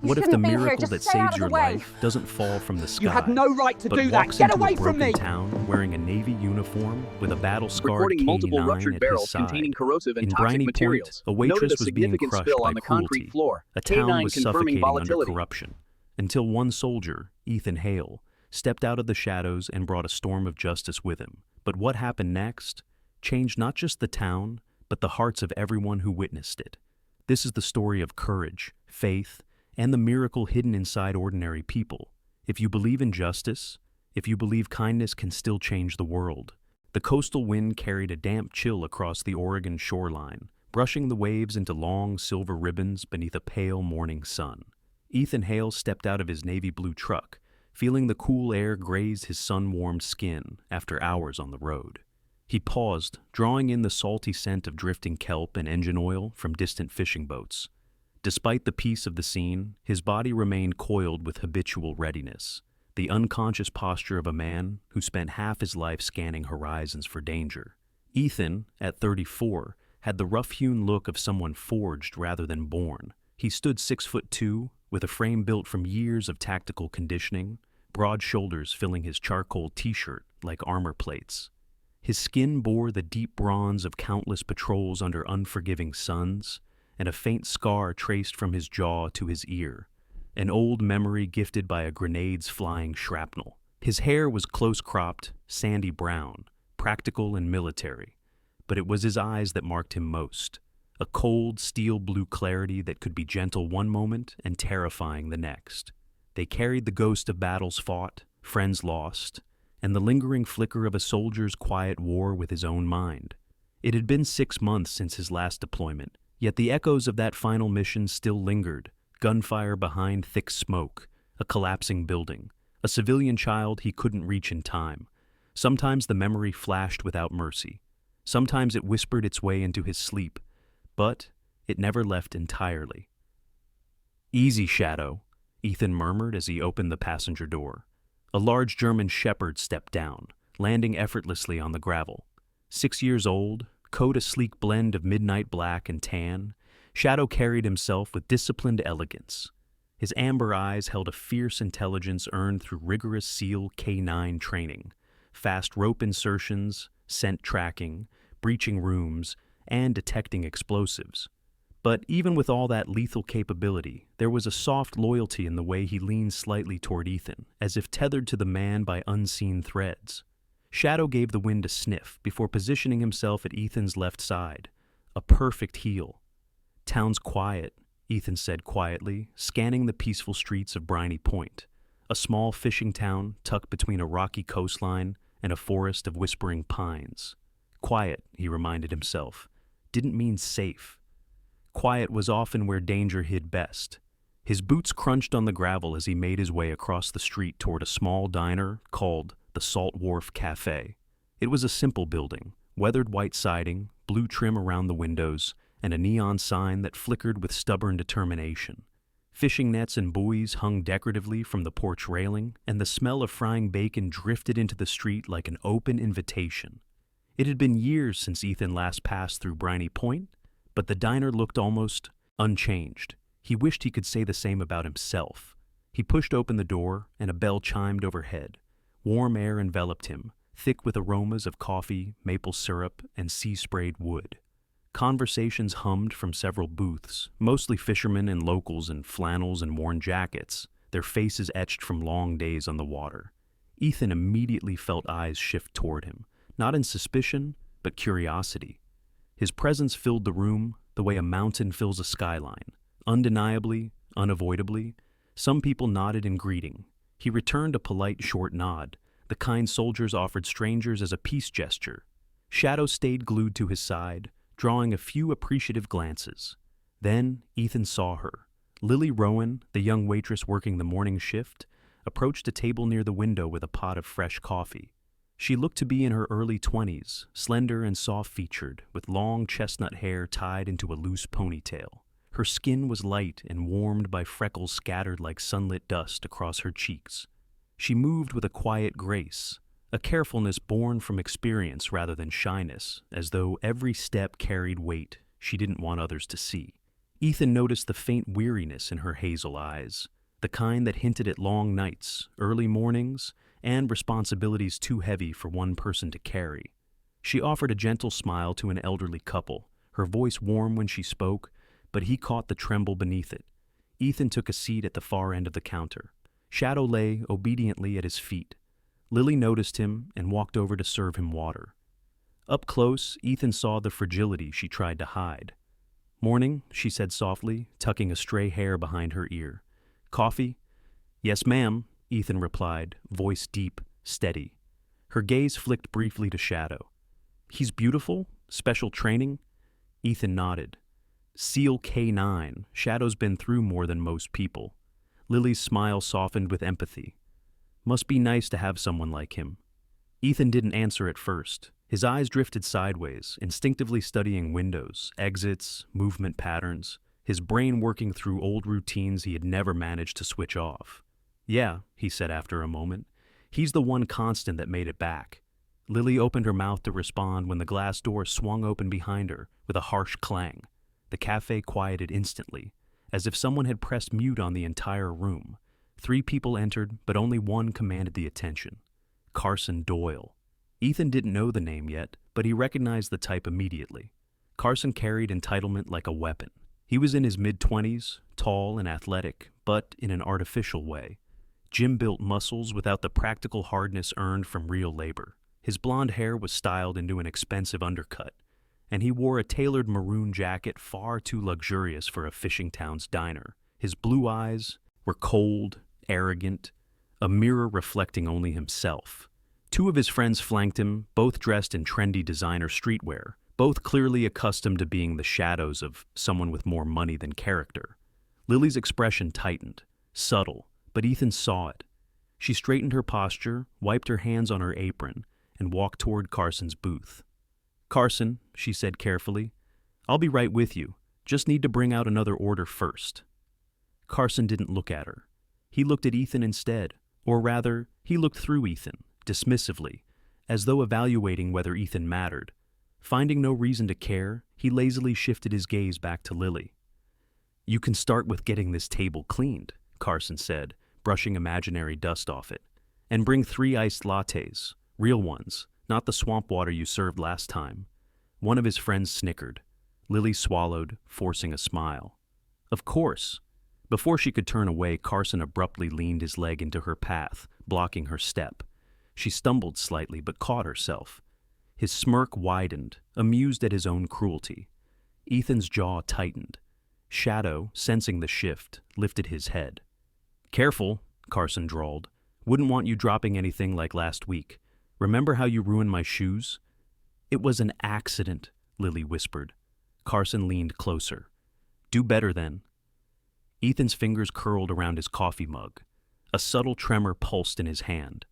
You What if the shouldn't be here. miracle Just that stay out saves of the your way. life doesn't fall from the sky, You had no right to but do that. walks Get into away a from broken me! town wearing a Navy uniform with a battle-scarred Recording multiple K9 ruptured at his barrels side? containing corrosive and In toxic Briney materials. Point, a Noted waitress a was being significant crushed spill by on the cruelty. concrete floor. A town K9 was confirming suffocating under volatility. corruption, until one soldier, Ethan Hale, stepped out of the shadows and brought a storm of justice with him. But what happened next changed not just the town, but the hearts of everyone who witnessed it. This is the story of courage, faith, and the miracle hidden inside ordinary people. If you believe in justice, if you believe kindness can still change the world. The coastal wind carried a damp chill across the Oregon shoreline, brushing the waves into long silver ribbons beneath a pale morning sun. Ethan Hale stepped out of his navy blue truck, feeling the cool air graze his sun-warmed skin after hours on the road. He paused, drawing in the salty scent of drifting kelp and engine oil from distant fishing boats. Despite the peace of the scene, his body remained coiled with habitual readiness, the unconscious posture of a man who spent half his life scanning horizons for danger. Ethan, at 34, had the rough-hewn look of someone forged rather than born. He stood 6'2", with a frame built from years of tactical conditioning, broad shoulders filling his charcoal t-shirt like armor plates. His skin bore the deep bronze of countless patrols under unforgiving suns, and a faint scar traced from his jaw to his ear, an old memory gifted by a grenade's flying shrapnel. His hair was close-cropped, sandy brown, practical and military, but it was his eyes that marked him most, a cold, steel-blue clarity that could be gentle one moment and terrifying the next. They carried the ghost of battles fought, friends lost, and the lingering flicker of a soldier's quiet war with his own mind. It had been 6 months since his last deployment, yet the echoes of that final mission still lingered, gunfire behind thick smoke, a collapsing building, a civilian child he couldn't reach in time. Sometimes the memory flashed without mercy. Sometimes it whispered its way into his sleep, but it never left entirely. "Easy, Shadow," Ethan murmured as he opened the passenger door. A large German shepherd stepped down, landing effortlessly on the gravel. 6 years old, coat a sleek blend of midnight black and tan, Shadow carried himself with disciplined elegance. His amber eyes held a fierce intelligence earned through rigorous SEAL K9 training, fast rope insertions, scent tracking, breaching rooms, and detecting explosives. But even with all that lethal capability, there was a soft loyalty in the way he leaned slightly toward Ethan, as if tethered to the man by unseen threads. Shadow gave the wind a sniff before positioning himself at Ethan's left side, a perfect heel. "Town's quiet," Ethan said quietly, scanning the peaceful streets of Briney Point, a small fishing town tucked between a rocky coastline and a forest of whispering pines. Quiet, he reminded himself, didn't mean safe. Quiet was often where danger hid best. His boots crunched on the gravel as he made his way across the street toward a small diner called the Salt Wharf Cafe. It was a simple building, weathered white siding, blue trim around the windows, and a neon sign that flickered with stubborn determination. Fishing nets and buoys hung decoratively from the porch railing, and the smell of frying bacon drifted into the street like an open invitation. It had been years since Ethan last passed through Briney Point, but the diner looked almost unchanged. He wished he could say the same about himself. He pushed open the door, and a bell chimed overhead. Warm air enveloped him, thick with aromas of coffee, maple syrup, and sea-sprayed wood. Conversations hummed from several booths, mostly fishermen and locals in flannels and worn jackets, their faces etched from long days on the water. Ethan immediately felt eyes shift toward him, not in suspicion, but curiosity. His presence filled the room the way a mountain fills a skyline. Undeniably, unavoidably, some people nodded in greeting. He returned a polite short nod, the kind soldiers offered strangers as a peace gesture. Shadow stayed glued to his side, drawing a few appreciative glances. Then Ethan saw her. Lily Rowan, the young waitress working the morning shift, approached a table near the window with a pot of fresh coffee. She looked to be in her early 20s, slender and soft-featured, with long chestnut hair tied into a loose ponytail. Her skin was light and warmed by freckles scattered like sunlit dust across her cheeks. She moved with a quiet grace, a carefulness born from experience rather than shyness, as though every step carried weight she didn't want others to see. Ethan noticed the faint weariness in her hazel eyes, the kind that hinted at long nights, early mornings, and responsibilities too heavy for one person to carry. She offered a gentle smile to an elderly couple, her voice warm when she spoke, but he caught the tremble beneath it. Ethan took a seat at the far end of the counter. Shadow lay obediently at his feet. Lily noticed him and walked over to serve him water. Up close, Ethan saw the fragility she tried to hide. "Morning," she said softly, tucking a stray hair behind her ear. "Coffee?" "Yes, ma'am," Ethan replied, voice deep, steady. Her gaze flicked briefly to Shadow. "He's beautiful? Special training?" Ethan nodded. "SEAL K9, Shadow's been through more than most people." Lily's smile softened with empathy. "Must be nice to have someone like him." Ethan didn't answer at first. His eyes drifted sideways, instinctively studying windows, exits, movement patterns, his brain working through old routines he had never managed to switch off. "Yeah," he said after a moment. "He's the one constant that made it back." Lily opened her mouth to respond when the glass door swung open behind her with a harsh clang. The cafe quieted instantly, as if someone had pressed mute on the entire room. 3 people entered, but only one commanded the attention. Carson Doyle. Ethan didn't know the name yet, but he recognized the type immediately. Carson carried entitlement like a weapon. He was in his mid-20s, tall and athletic, but in an artificial way. Gym-built muscles without the practical hardness earned from real labor. His blonde hair was styled into an expensive undercut, and he wore a tailored maroon jacket far too luxurious for a fishing town's diner. His blue eyes were cold, arrogant, a mirror reflecting only himself. 2 of his friends flanked him, both dressed in trendy designer streetwear, both clearly accustomed to being the shadows of someone with more money than character. Lily's expression tightened, subtle, but Ethan saw it. She straightened her posture, wiped her hands on her apron, and walked toward Carson's booth. "Carson," she said carefully, "I'll be right with you. Just need to bring out another order first." Carson didn't look at her. He looked at Ethan instead, or rather, he looked through Ethan, dismissively, as though evaluating whether Ethan mattered. Finding no reason to care, he lazily shifted his gaze back to Lily. "You can start with getting this table cleaned," Carson said, brushing imaginary dust off it. "And bring 3 iced lattes. Real ones, not the swamp water you served last time." One of his friends snickered. Lily swallowed, forcing a smile. "Of course." Before she could turn away, Carson abruptly leaned his leg into her path, blocking her step. She stumbled slightly, but caught herself. His smirk widened, amused at his own cruelty. Ethan's jaw tightened. Shadow, sensing the shift, lifted his head. "Careful," Carson drawled. "Wouldn't want you dropping anything like last week. Remember how you ruined my shoes?" "It was an accident," Lily whispered. Carson leaned closer. "Do better then." Ethan's fingers curled around his coffee mug. A subtle tremor pulsed in his hand.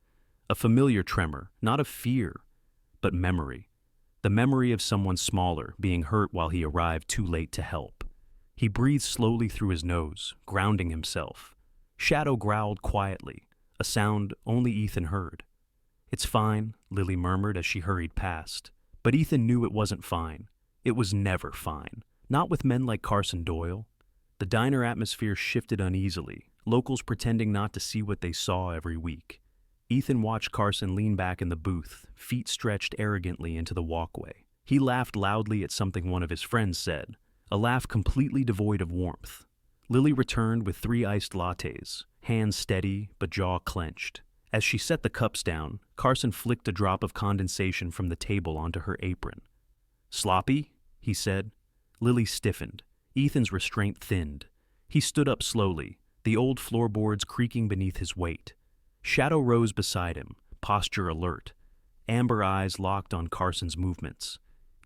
A familiar tremor, not of fear, but memory. The memory of someone smaller being hurt while he arrived too late to help. He breathed slowly through his nose, grounding himself. Shadow growled quietly, a sound only Ethan heard. "It's fine," Lily murmured as she hurried past. But Ethan knew it wasn't fine. It was never fine. Not with men like Carson Doyle. The diner atmosphere shifted uneasily, locals pretending not to see what they saw every week. Ethan watched Carson lean back in the booth, feet stretched arrogantly into the walkway. He laughed loudly at something one of his friends said, a laugh completely devoid of warmth. Lily returned with 3 iced lattes, hands steady but jaw clenched. As she set the cups down, Carson flicked a drop of condensation from the table onto her apron. "Sloppy?" he said. Lily stiffened. Ethan's restraint thinned. He stood up slowly, the old floorboards creaking beneath his weight. Shadow rose beside him, posture alert. Amber eyes locked on Carson's movements.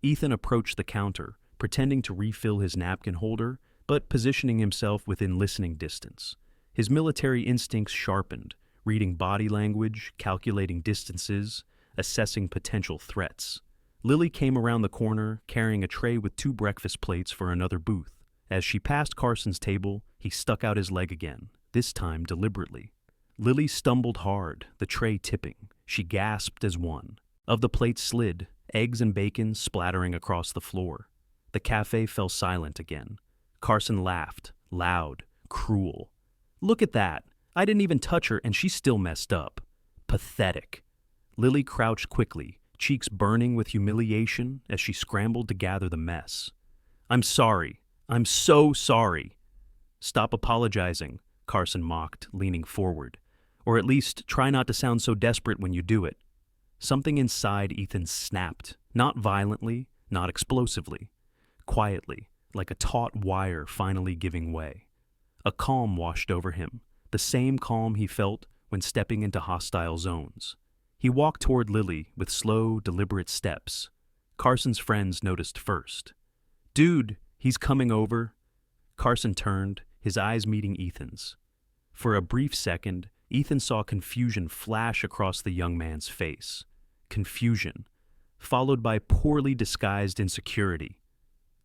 Ethan approached the counter, pretending to refill his napkin holder, but positioning himself within listening distance. His military instincts sharpened, reading body language, calculating distances, assessing potential threats. Lily came around the corner, carrying a tray with 2 breakfast plates for another booth. As she passed Carson's table, he stuck out his leg again, this time deliberately. Lily stumbled hard, the tray tipping. She gasped as one. Of the plates slid, eggs and bacon splattering across the floor. The cafe fell silent again. Carson laughed, loud, cruel. Look at that. I didn't even touch her and she still messed up. Pathetic. Lily crouched quickly, cheeks burning with humiliation as she scrambled to gather the mess. I'm sorry. I'm so sorry. Stop apologizing, Carson mocked, leaning forward. Or at least try not to sound so desperate when you do it. Something inside Ethan snapped, not violently, not explosively. Quietly, like a taut wire finally giving way. A calm washed over him, the same calm he felt when stepping into hostile zones. He walked toward Lily with slow, deliberate steps. Carson's friends noticed first. Dude, he's coming over. Carson turned, his eyes meeting Ethan's. For a brief second, Ethan saw confusion flash across the young man's face. Confusion, followed by poorly disguised insecurity.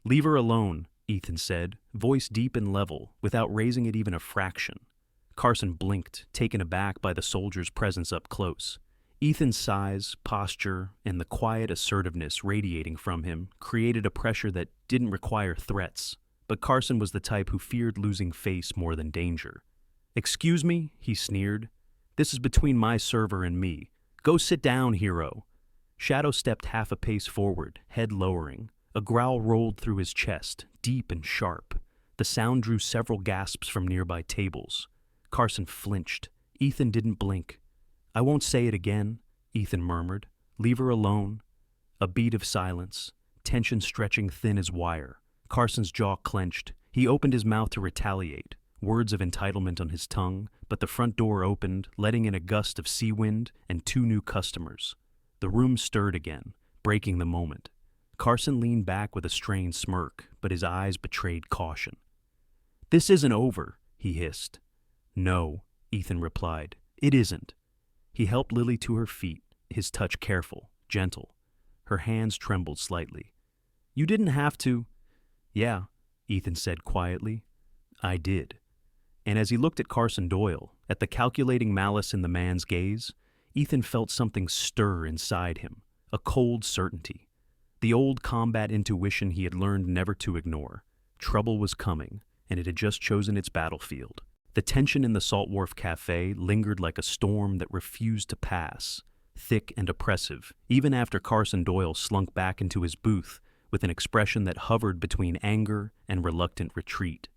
Leave her alone, Ethan said, voice deep and level, without raising it even a fraction. Carson blinked, taken aback by the soldier's presence up close. Ethan's size, posture, and the quiet assertiveness radiating from him created a pressure that didn't require threats, but Carson was the type who feared losing face more than danger. Excuse me, he sneered. This is between my server and me. Go sit down, hero. Shadow stepped half a pace forward, head lowering. A growl rolled through his chest, deep and sharp. The sound drew several gasps from nearby tables. Carson flinched. Ethan didn't blink. I won't say it again, Ethan murmured. Leave her alone. A beat of silence, tension stretching thin as wire. Carson's jaw clenched. He opened his mouth to retaliate, words of entitlement on his tongue, but the front door opened, letting in a gust of sea wind and 2 new customers. The room stirred again, breaking the moment. Carson leaned back with a strained smirk, but his eyes betrayed caution. This isn't over, he hissed. No, Ethan replied. It isn't. He helped Lily to her feet, his touch careful, gentle. Her hands trembled slightly. You didn't have to. Yeah, Ethan said quietly. I did. And as he looked at Carson Doyle, at the calculating malice in the man's gaze, Ethan felt something stir inside him, a cold certainty. The old combat intuition he had learned never to ignore. Trouble was coming, and it had just chosen its battlefield. The tension in the Salt Wharf Cafe lingered like a storm that refused to pass, thick and oppressive, even after Carson Doyle slunk back into his booth with an expression that hovered between anger and reluctant retreat.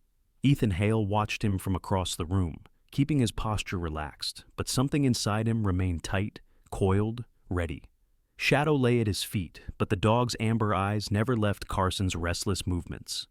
Ethan Hale watched him from across the room, keeping his posture relaxed, but something inside him remained tight, coiled, ready. Shadow lay at his feet, but the dog's amber eyes never left Carson's restless movements.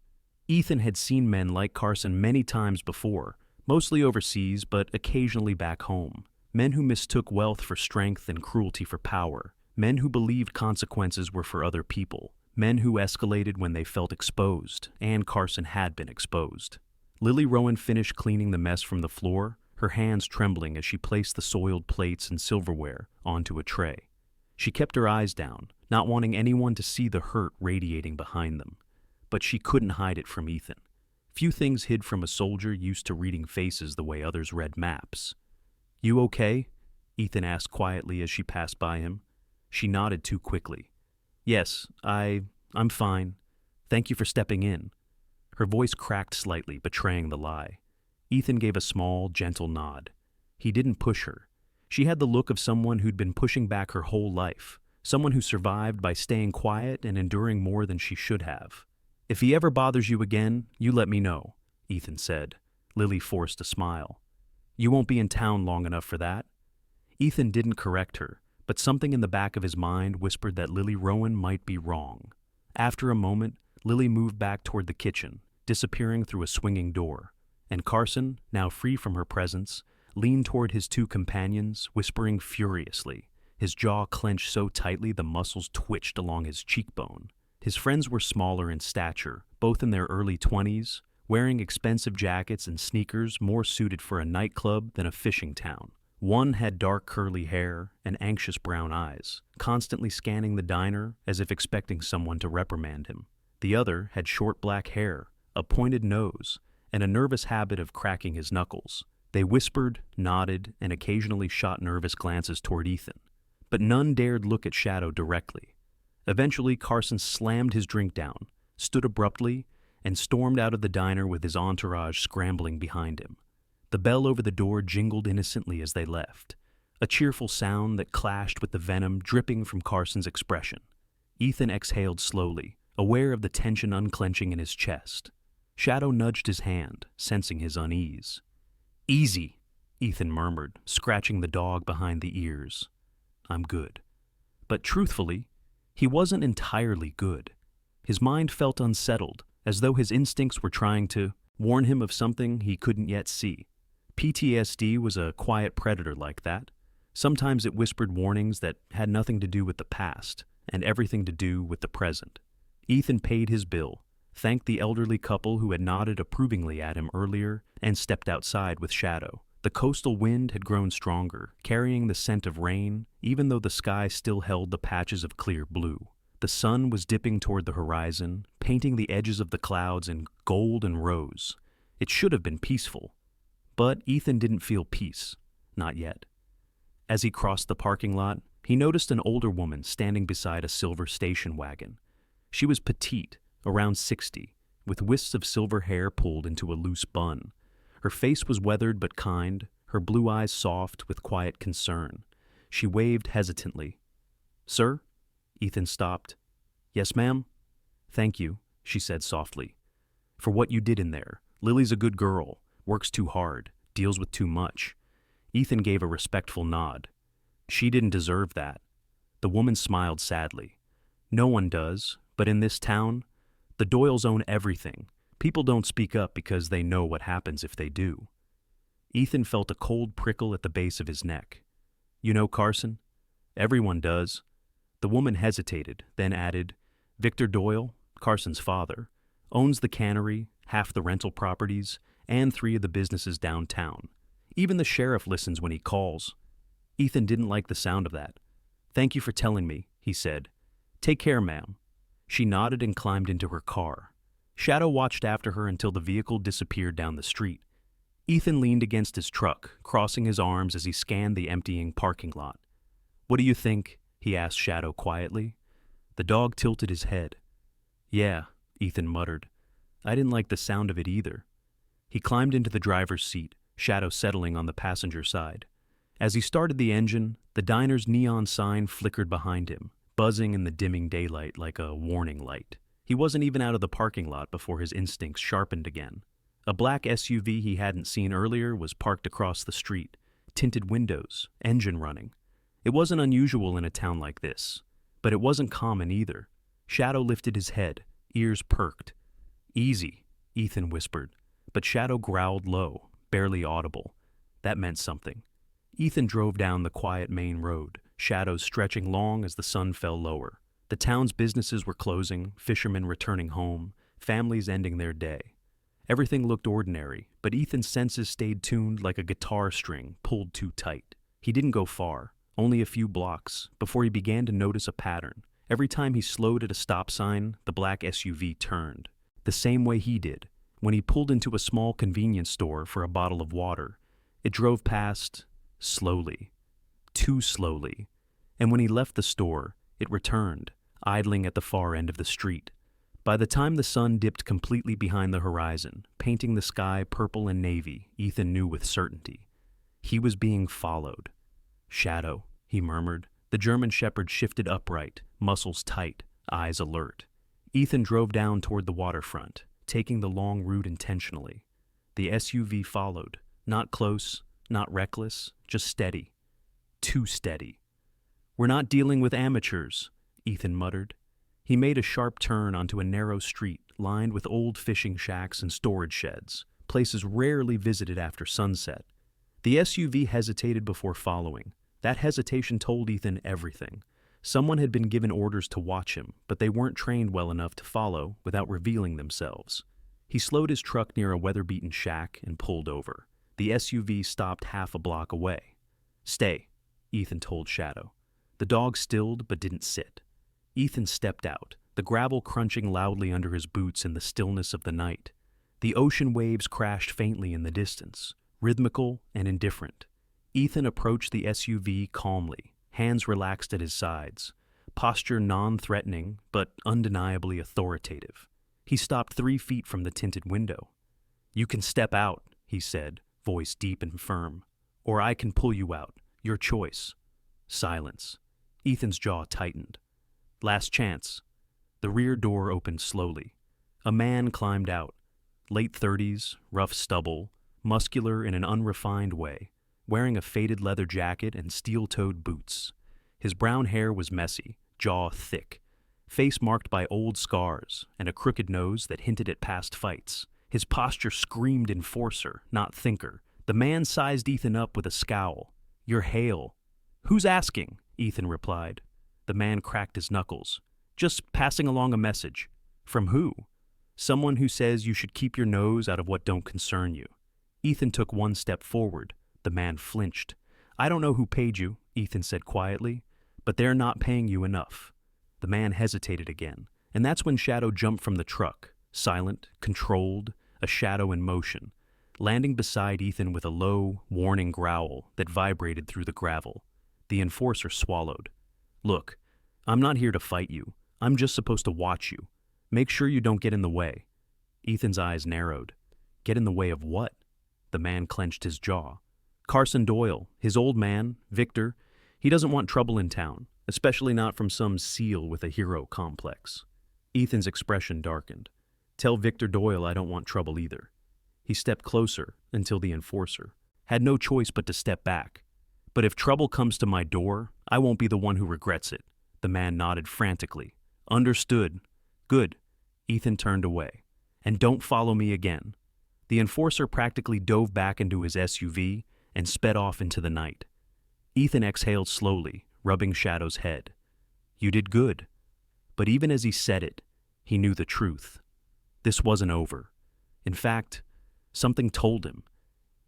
Ethan had seen men like Carson many times before, mostly overseas but occasionally back home. Men who mistook wealth for strength and cruelty for power. Men who believed consequences were for other people. Men who escalated when they felt exposed, and Carson had been exposed. Lily Rowan finished cleaning the mess from the floor, her hands trembling as she placed the soiled plates and silverware onto a tray. She kept her eyes down, not wanting anyone to see the hurt radiating behind them. But she couldn't hide it from Ethan. Few things hid from a soldier used to reading faces the way others read maps. You okay? Ethan asked quietly as she passed by him. She nodded too quickly. Yes, I'm fine. Thank you for stepping in. Her voice cracked slightly, betraying the lie. Ethan gave a small, gentle nod. He didn't push her. She had the look of someone who'd been pushing back her whole life, someone who survived by staying quiet and enduring more than she should have. If he ever bothers you again, you let me know, Ethan said. Lily forced a smile. You won't be in town long enough for that. Ethan didn't correct her, but something in the back of his mind whispered that Lily Rowan might be wrong. After a moment, Lily moved back toward the kitchen, disappearing through a swinging door, and Carson, now free from her presence, leaned toward his 2 companions, whispering furiously. His jaw clenched so tightly the muscles twitched along his cheekbone. His friends were smaller in stature, both in their early 20s, wearing expensive jackets and sneakers more suited for a nightclub than a fishing town. One had dark curly hair and anxious brown eyes, constantly scanning the diner as if expecting someone to reprimand him. The other had short black hair, a pointed nose, and a nervous habit of cracking his knuckles. They whispered, nodded, and occasionally shot nervous glances toward Ethan, but none dared look at Shadow directly. Eventually, Carson slammed his drink down, stood abruptly, and stormed out of the diner with his entourage scrambling behind him. The bell over the door jingled innocently as they left, a cheerful sound that clashed with the venom dripping from Carson's expression. Ethan exhaled slowly, aware of the tension unclenching in his chest. Shadow nudged his hand, sensing his unease. "Easy," Ethan murmured, scratching the dog behind the ears. "I'm good." But truthfully, he wasn't entirely good. His mind felt unsettled, as though his instincts were trying to warn him of something he couldn't yet see. PTSD was a quiet predator like that. Sometimes it whispered warnings that had nothing to do with the past and everything to do with the present. Ethan paid his bill, thanked the elderly couple who had nodded approvingly at him earlier, and stepped outside with Shadow. The coastal wind had grown stronger, carrying the scent of rain, even though the sky still held the patches of clear blue. The sun was dipping toward the horizon, painting the edges of the clouds in gold and rose. It should have been peaceful, but Ethan didn't feel peace, not yet. As he crossed the parking lot, he noticed an older woman standing beside a silver station wagon. She was petite, around 60, with wisps of silver hair pulled into a loose bun. Her face was weathered but kind, her blue eyes soft with quiet concern. She waved hesitantly. "Sir?" Ethan stopped. "Yes, ma'am?" "Thank you," she said softly. "For what you did in there. Lily's a good girl, works too hard, deals with too much." Ethan gave a respectful nod. "She didn't deserve that." The woman smiled sadly. "No one does, but in this town, the Doyles own everything. People don't speak up because they know what happens if they do." Ethan felt a cold prickle at the base of his neck. "You know Carson?" "Everyone does." The woman hesitated, then added, "Victor Doyle, Carson's father, owns the cannery, half the rental properties, and 3 of the businesses downtown. Even the sheriff listens when he calls." Ethan didn't like the sound of that. "Thank you for telling me," he said. "Take care, ma'am." She nodded and climbed into her car. Shadow watched after her until the vehicle disappeared down the street. Ethan leaned against his truck, crossing his arms as he scanned the emptying parking lot. "What do you think?" he asked Shadow quietly. The dog tilted his head. "Yeah," Ethan muttered. "I didn't like the sound of it either." He climbed into the driver's seat, Shadow settling on the passenger side. As he started the engine, the diner's neon sign flickered behind him, buzzing in the dimming daylight like a warning light. He wasn't even out of the parking lot before his instincts sharpened again. A black SUV he hadn't seen earlier was parked across the street, tinted windows, engine running. It wasn't unusual in a town like this, but it wasn't common either. Shadow lifted his head, ears perked. "Easy," Ethan whispered, but Shadow growled low, barely audible. That meant something. Ethan drove down the quiet main road, shadows stretching long as the sun fell lower. The town's businesses were closing, fishermen returning home, families ending their day. Everything looked ordinary, but Ethan's senses stayed tuned like a guitar string pulled too tight. He didn't go far, only a few blocks, before he began to notice a pattern. Every time he slowed at a stop sign, the black SUV turned. The same way he did. When he pulled into a small convenience store for a bottle of water, it drove past slowly. Too slowly. And when he left the store, it returned, idling at the far end of the street. By the time the sun dipped completely behind the horizon, painting the sky purple and navy, Ethan knew with certainty. He was being followed. "Shadow," he murmured. The German shepherd shifted upright, muscles tight, eyes alert. Ethan drove down toward the waterfront, taking the long route intentionally. The SUV followed, not close, not reckless, just steady. Too steady. "We're not dealing with amateurs," Ethan muttered. He made a sharp turn onto a narrow street lined with old fishing shacks and storage sheds, places rarely visited after sunset. The SUV hesitated before following. That hesitation told Ethan everything. Someone had been given orders to watch him, but they weren't trained well enough to follow without revealing themselves. He slowed his truck near a weather-beaten shack and pulled over. The SUV stopped half a block away. "Stay," Ethan told Shadow. The dog stilled but didn't sit. Ethan stepped out, the gravel crunching loudly under his boots in the stillness of the night. The ocean waves crashed faintly in the distance, rhythmical and indifferent. Ethan approached the SUV calmly, hands relaxed at his sides, posture non-threatening but undeniably authoritative. He stopped 3 feet from the tinted window. "You can step out," he said, voice deep and firm. "Or I can pull you out. Your choice." Silence. Ethan's jaw tightened. Last chance. The rear door opened slowly. A man climbed out. Late 30s, rough stubble, muscular in an unrefined way, wearing a faded leather jacket and steel-toed boots. His brown hair was messy, jaw thick, face marked by old scars, and a crooked nose that hinted at past fights. His posture screamed enforcer, not thinker. The man sized Ethan up with a scowl. "You're Hale." "Who's asking?" Ethan replied. The man cracked his knuckles. "Just passing along a message." "From who?" "Someone who says you should keep your nose out of what don't concern you." Ethan took one step forward. The man flinched. "I don't know who paid you," Ethan said quietly, "but they're not paying you enough." The man hesitated again, and that's when Shadow jumped from the truck, silent, controlled, a shadow in motion, landing beside Ethan with a low, warning growl that vibrated through the gravel. The enforcer swallowed. "Look, I'm not here to fight you. I'm just supposed to watch you. Make sure you don't get in the way." Ethan's eyes narrowed. "Get in the way of what?" The man clenched his jaw. "Carson Doyle, his old man, Victor, he doesn't want trouble in town, especially not from some seal with a hero complex." Ethan's expression darkened. "Tell Victor Doyle I don't want trouble either." He stepped closer until the enforcer had no choice but to step back. "But if trouble comes to my door, I won't be the one who regrets it." The man nodded frantically. "Understood." "Good." Ethan turned away. "And don't follow me again." The enforcer practically dove back into his SUV and sped off into the night. Ethan exhaled slowly, rubbing Shadow's head. "You did good." But even as he said it, he knew the truth. This wasn't over. In fact, something told him.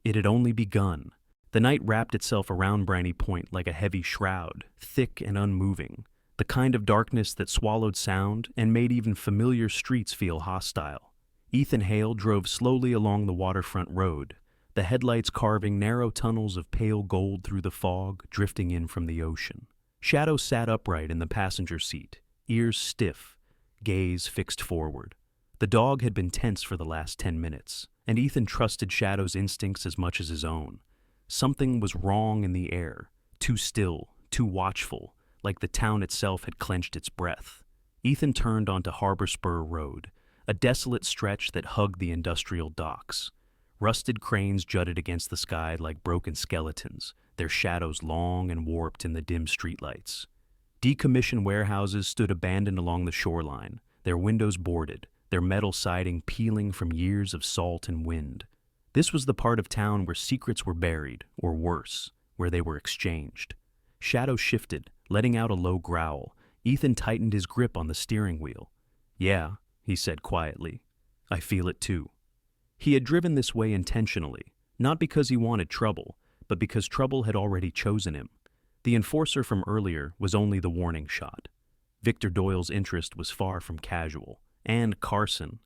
It had only begun. The night wrapped itself around Briney Point like a heavy shroud, thick and unmoving, the kind of darkness that swallowed sound and made even familiar streets feel hostile. Ethan Hale drove slowly along the waterfront road, the headlights carving narrow tunnels of pale gold through the fog drifting in from the ocean. Shadow sat upright in the passenger seat, ears stiff, gaze fixed forward. The dog had been tense for the last 10 minutes, and Ethan trusted Shadow's instincts as much as his own. Something was wrong in the air, too still, too watchful, like the town itself had clenched its breath. Ethan turned onto Harbor Spur Road, a desolate stretch that hugged the industrial docks. Rusted cranes jutted against the sky like broken skeletons, their shadows long and warped in the dim streetlights. Decommissioned warehouses stood abandoned along the shoreline, their windows boarded, their metal siding peeling from years of salt and wind. This was the part of town where secrets were buried, or worse, where they were exchanged. Shadow shifted, letting out a low growl. Ethan tightened his grip on the steering wheel. "Yeah," he said quietly. "I feel it too." He had driven this way intentionally, not because he wanted trouble, but because trouble had already chosen him. The enforcer from earlier was only the warning shot. Victor Doyle's interest was far from casual. And Carson.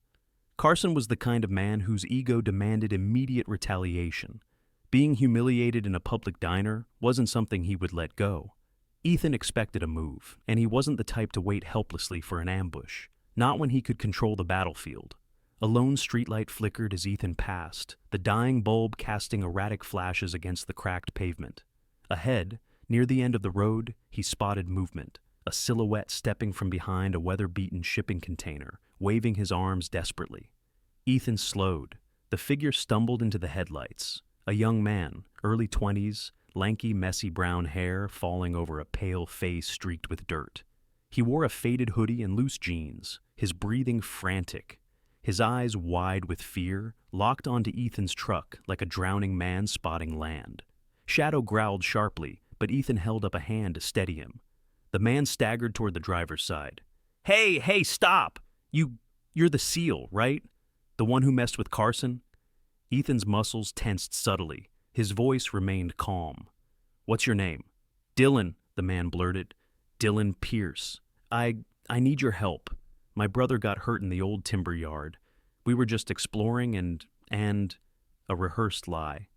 Carson was the kind of man whose ego demanded immediate retaliation. Being humiliated in a public diner wasn't something he would let go. Ethan expected a move, and he wasn't the type to wait helplessly for an ambush, not when he could control the battlefield. A lone streetlight flickered as Ethan passed, the dying bulb casting erratic flashes against the cracked pavement. Ahead, near the end of the road, he spotted movement, a silhouette stepping from behind a weather-beaten shipping container, waving his arms desperately. Ethan slowed. The figure stumbled into the headlights. A young man, early 20s, lanky, messy brown hair falling over a pale face streaked with dirt. He wore a faded hoodie and loose jeans, his breathing frantic, his eyes wide with fear, locked onto Ethan's truck like a drowning man spotting land. Shadow growled sharply, but Ethan held up a hand to steady him. The man staggered toward the driver's side. Hey, stop! You're the SEAL, right? The one who messed with Carson?" Ethan's muscles tensed subtly. His voice remained calm. "What's your name?" "Dylan," the man blurted. "Dylan Pierce. I need your help. My brother got hurt in the old timber yard. We were just exploring and a rehearsed lie."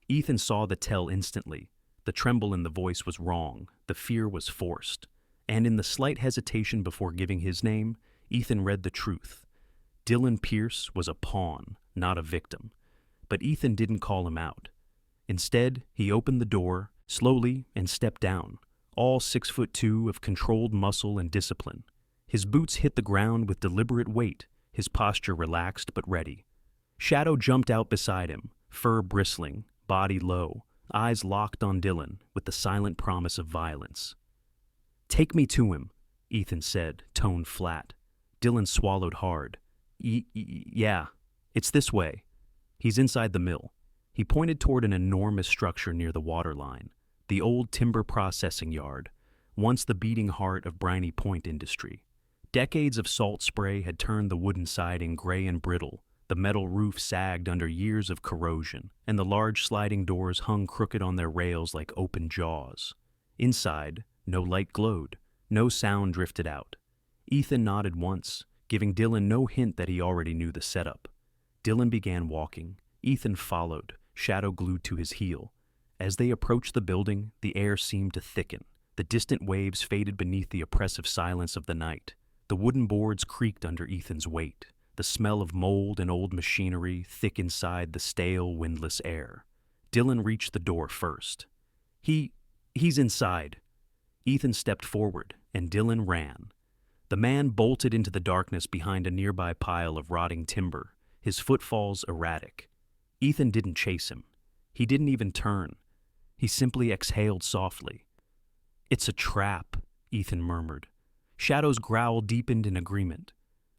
Ethan saw the tell instantly. The tremble in the voice was wrong. The fear was forced. And in the slight hesitation before giving his name, Ethan read the truth. Dylan Pierce was a pawn, not a victim. But Ethan didn't call him out. Instead, he opened the door, slowly, and stepped down, all 6'2" of controlled muscle and discipline. His boots hit the ground with deliberate weight, his posture relaxed but ready. Shadow jumped out beside him, fur bristling, body low, eyes locked on Dylan with the silent promise of violence. "Take me to him," Ethan said, tone flat. Dylan swallowed hard. Yeah, it's this way." He's inside the mill. He pointed toward an enormous structure near the waterline, the old timber processing yard, once the beating heart of Briney Point industry. Decades of salt spray had turned the wooden siding gray and brittle, the metal roof sagged under years of corrosion, and the large sliding doors hung crooked on their rails like open jaws. Inside, no light glowed, no sound drifted out. Ethan nodded once, giving Dylan no hint that he already knew the setup. Dylan began walking. Ethan followed, shadow glued to his heel. As they approached the building, the air seemed to thicken. The distant waves faded beneath the oppressive silence of the night. The wooden boards creaked under Ethan's weight, the smell of mold and old machinery thick inside the stale, windless air. Dylan reached the door first. He's inside." Ethan stepped forward, and Dylan ran. The man bolted into the darkness behind a nearby pile of rotting timber, his footfalls erratic. Ethan didn't chase him. He didn't even turn. He simply exhaled softly. "It's a trap," Ethan murmured. Shadow's growl deepened in agreement.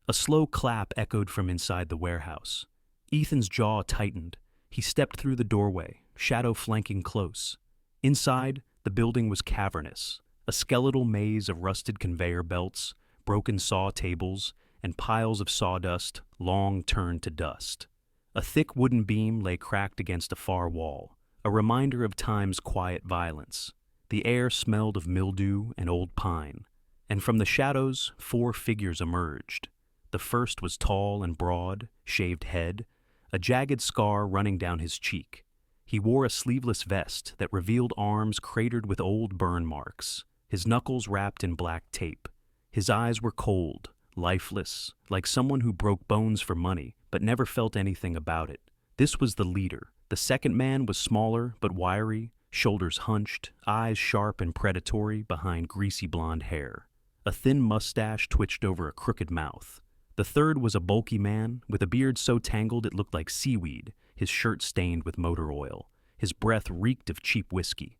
A slow clap echoed from inside the warehouse. Ethan's jaw tightened. He stepped through the doorway, Shadow flanking close. Inside, the building was cavernous, a skeletal maze of rusted conveyor belts, broken saw tables, and piles of sawdust long turned to dust. A thick wooden beam lay cracked against a far wall, a reminder of time's quiet violence. The air smelled of mildew and old pine, and from the shadows 4 figures emerged. The first was tall and broad, shaved head, a jagged scar running down his cheek. He wore a sleeveless vest that revealed arms cratered with old burn marks, his knuckles wrapped in black tape. His eyes were cold, lifeless, like someone who broke bones for money but never felt anything about it. This was the leader. The second man was smaller but wiry, shoulders hunched, eyes sharp and predatory behind greasy blonde hair. A thin mustache twitched over a crooked mouth. The third was a bulky man with a beard so tangled it looked like seaweed, his shirt stained with motor oil. His breath reeked of cheap whiskey.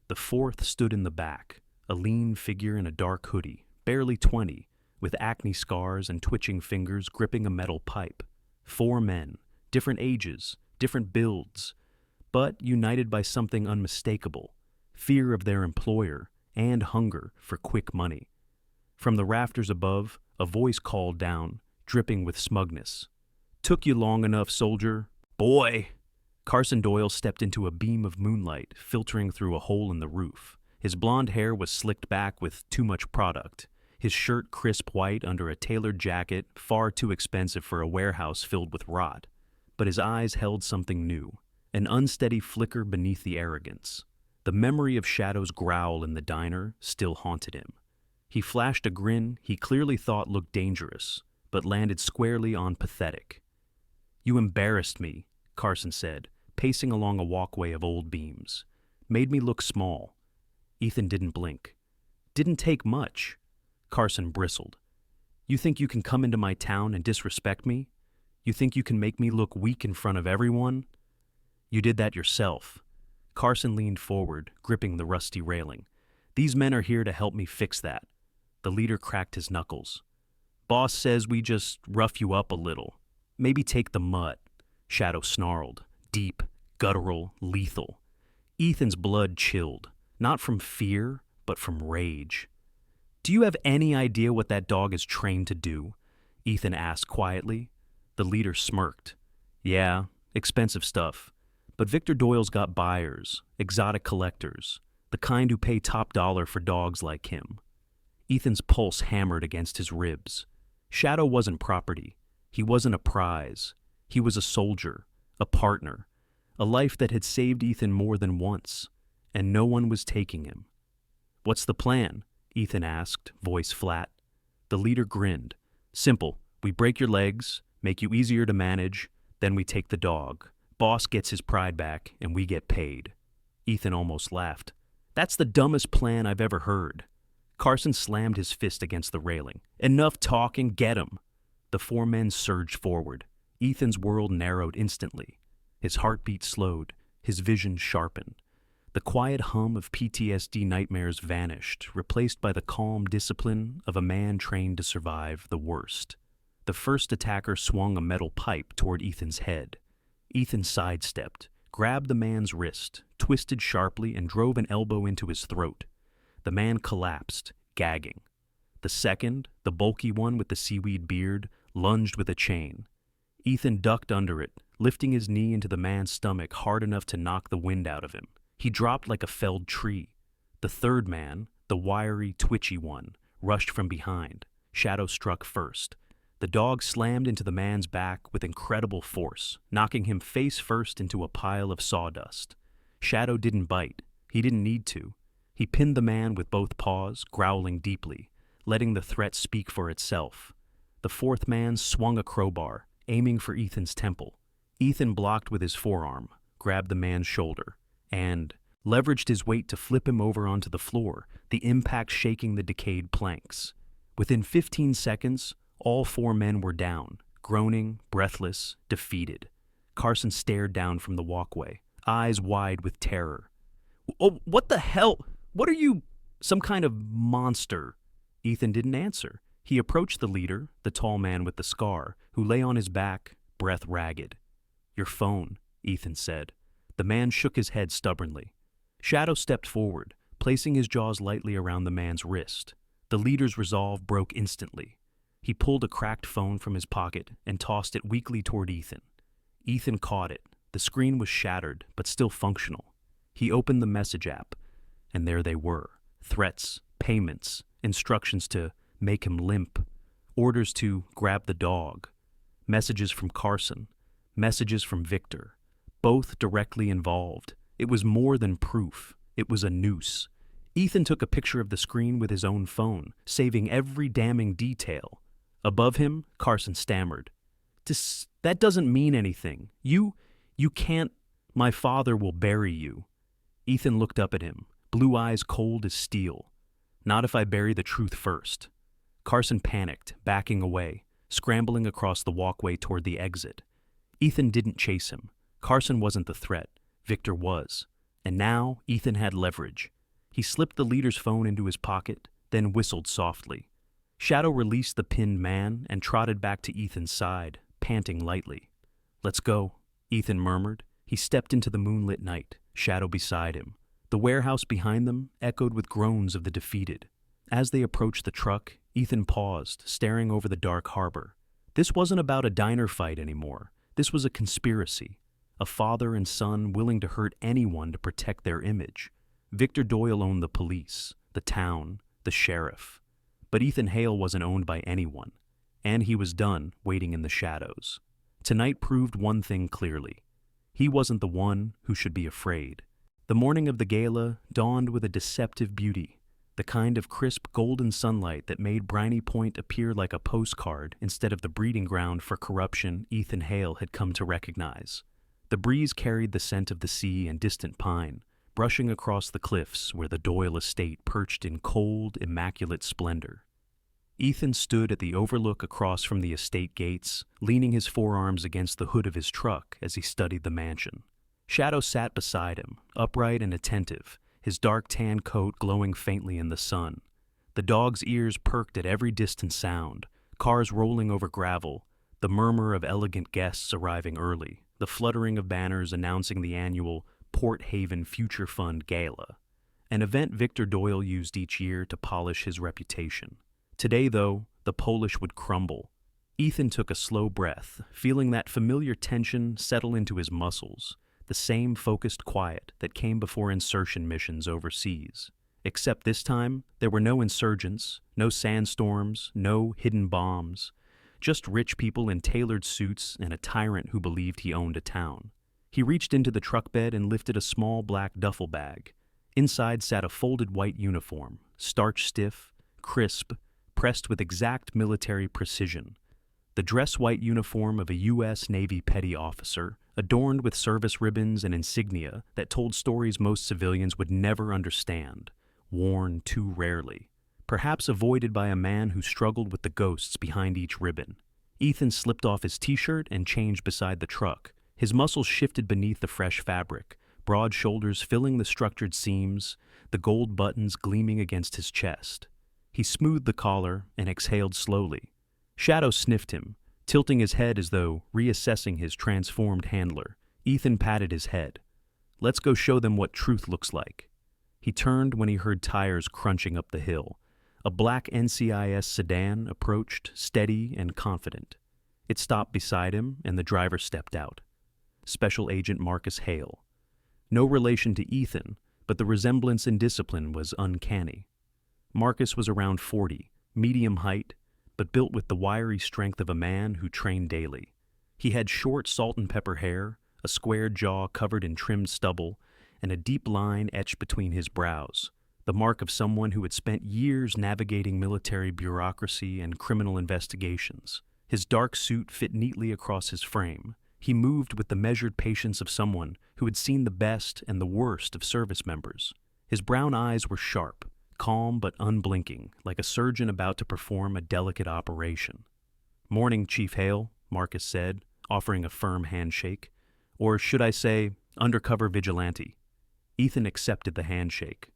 The fourth stood in the back, a lean figure in a dark hoodie, barely 20, with acne scars and twitching fingers gripping a metal pipe. 4 men, different ages, different builds, but united by something unmistakable, fear of their employer and hunger for quick money. From the rafters above, a voice called down, dripping with smugness. "Took you long enough, soldier. Boy!" Carson Doyle stepped into a beam of moonlight filtering through a hole in the roof. His blonde hair was slicked back with too much product, his shirt crisp white under a tailored jacket far too expensive for a warehouse filled with rot. But his eyes held something new, an unsteady flicker beneath the arrogance. The memory of Shadow's growl in the diner still haunted him. He flashed a grin he clearly thought looked dangerous, but landed squarely on pathetic. "You embarrassed me," Carson said, pacing along a walkway of old beams. "Made me look small." Ethan didn't blink. "Didn't take much." Carson bristled. "You think you can come into my town and disrespect me? You think you can make me look weak in front of everyone? You did that yourself." Carson leaned forward, gripping the rusty railing. "These men are here to help me fix that." The leader cracked his knuckles. "Boss says we just rough you up a little. Maybe take the mud." Shadow snarled, deep, guttural, lethal. Ethan's blood chilled, not from fear, but from rage. "Do you have any idea what that dog is trained to do?" Ethan asked quietly. The leader smirked. "Yeah, expensive stuff. But Victor Doyle's got buyers, exotic collectors, the kind who pay top dollar for dogs like him." Ethan's pulse hammered against his ribs. Shadow wasn't property. He wasn't a prize. He was a soldier, a partner, a life that had saved Ethan more than once, and no one was taking him. "What's the plan?" Ethan asked, voice flat. The leader grinned. "Simple. We break your legs, Make you easier to manage, then we take the dog. Boss gets his pride back, and we get paid. Ethan almost laughed. That's the dumbest plan I've ever heard. Carson slammed his fist against the railing. Enough talking, get him. The four men surged forward. Ethan's world narrowed instantly. His heartbeat slowed, his vision sharpened. The quiet hum of PTSD nightmares vanished, replaced by the calm discipline of a man trained to survive the worst. The first attacker swung a metal pipe toward Ethan's head. Ethan sidestepped, grabbed the man's wrist, twisted sharply, and drove an elbow into his throat. The man collapsed, gagging. The second, the bulky one with the seaweed beard, lunged with a chain. Ethan ducked under it, lifting his knee into the man's stomach hard enough to knock the wind out of him. He dropped like a felled tree. The third man, the wiry, twitchy one, rushed from behind. Shadow struck first. The dog slammed into the man's back with incredible force, knocking him face first into a pile of sawdust. Shadow didn't bite. He didn't need to. He pinned the man with both paws, growling deeply, letting the threat speak for itself. The fourth man swung a crowbar, aiming for Ethan's temple. Ethan blocked with his forearm, grabbed the man's shoulder, and leveraged his weight to flip him over onto the floor, the impact shaking the decayed planks. Within 15 seconds, all four men were down, groaning, breathless, defeated. Carson stared down from the walkway, eyes wide with terror. "Oh, what the hell? What are you, some kind of monster?" Ethan didn't answer. He approached the leader, the tall man with the scar, who lay on his back, breath ragged. "Your phone," Ethan said. The man shook his head stubbornly. Shadow stepped forward, placing his jaws lightly around the man's wrist. The leader's resolve broke instantly. He pulled a cracked phone from his pocket and tossed it weakly toward Ethan. Ethan caught it. The screen was shattered, but still functional. He opened the message app, and there they were. Threats, payments, instructions to make him limp, orders to grab the dog, messages from Carson, messages from Victor, both directly involved. It was more than proof. It was a noose. Ethan took a picture of the screen with his own phone, saving every damning detail. Above him, Carson stammered. That doesn't mean anything. You can't. My father will bury you." Ethan looked up at him, blue eyes cold as steel. "Not if I bury the truth first." Carson panicked, backing away, scrambling across the walkway toward the exit. Ethan didn't chase him. Carson wasn't the threat. Victor was. And now Ethan had leverage. He slipped the leader's phone into his pocket, then whistled softly. Shadow released the pinned man and trotted back to Ethan's side, panting lightly. "Let's go," Ethan murmured. He stepped into the moonlit night, Shadow beside him. The warehouse behind them echoed with groans of the defeated. As they approached the truck, Ethan paused, staring over the dark harbor. This wasn't about a diner fight anymore. This was a conspiracy. A father and son willing to hurt anyone to protect their image. Victor Doyle owned the police, the town, the sheriff. But Ethan Hale wasn't owned by anyone, and he was done waiting in the shadows. Tonight proved one thing clearly. He wasn't the one who should be afraid. The morning of the gala dawned with a deceptive beauty, the kind of crisp golden sunlight that made Briney Point appear like a postcard instead of the breeding ground for corruption Ethan Hale had come to recognize. The breeze carried the scent of the sea and distant pine, brushing across the cliffs where the Doyle estate perched in cold, immaculate splendor. Ethan stood at the overlook across from the estate gates, leaning his forearms against the hood of his truck as he studied the mansion. Shadow sat beside him, upright and attentive, his dark tan coat glowing faintly in the sun. The dog's ears perked at every distant sound, cars rolling over gravel, the murmur of elegant guests arriving early, the fluttering of banners announcing the annual Port Haven Future Fund Gala, an event Victor Doyle used each year to polish his reputation. Today, though, the Polish would crumble. Ethan took a slow breath, feeling that familiar tension settle into his muscles, the same focused quiet that came before insertion missions overseas. Except this time, there were no insurgents, no sandstorms, no hidden bombs, just rich people in tailored suits and a tyrant who believed he owned a town. He reached into the truck bed and lifted a small black duffel bag. Inside sat a folded white uniform, starch stiff, crisp, pressed with exact military precision. the dress-white uniform of a U.S. Navy petty officer, adorned with service ribbons and insignia that told stories most civilians would never understand, worn too rarely, perhaps avoided by a man who struggled with the ghosts behind each ribbon. Ethan slipped off his t-shirt and changed beside the truck. His muscles shifted beneath the fresh fabric, broad shoulders filling the structured seams, the gold buttons gleaming against his chest. He smoothed the collar and exhaled slowly. Shadow sniffed him, tilting his head as though reassessing his transformed handler. Ethan patted his head. "Let's go show them what truth looks like." He turned when he heard tires crunching up the hill. A black NCIS sedan approached, steady and confident. It stopped beside him, and the driver stepped out. Special Agent Marcus Hale. No relation to Ethan, but the resemblance in discipline was uncanny. Marcus was around 40, medium height, but built with the wiry strength of a man who trained daily. He had short salt and pepper hair, a square jaw covered in trimmed stubble, and a deep line etched between his brows, the mark of someone who had spent years navigating military bureaucracy and criminal investigations. His dark suit fit neatly across his frame. He moved with the measured patience of someone who had seen the best and the worst of service members. His brown eyes were sharp, calm but unblinking, like a surgeon about to perform a delicate operation. "Morning, Chief Hale," Marcus said, offering a firm handshake. "Or should I say, undercover vigilante." Ethan accepted the handshake.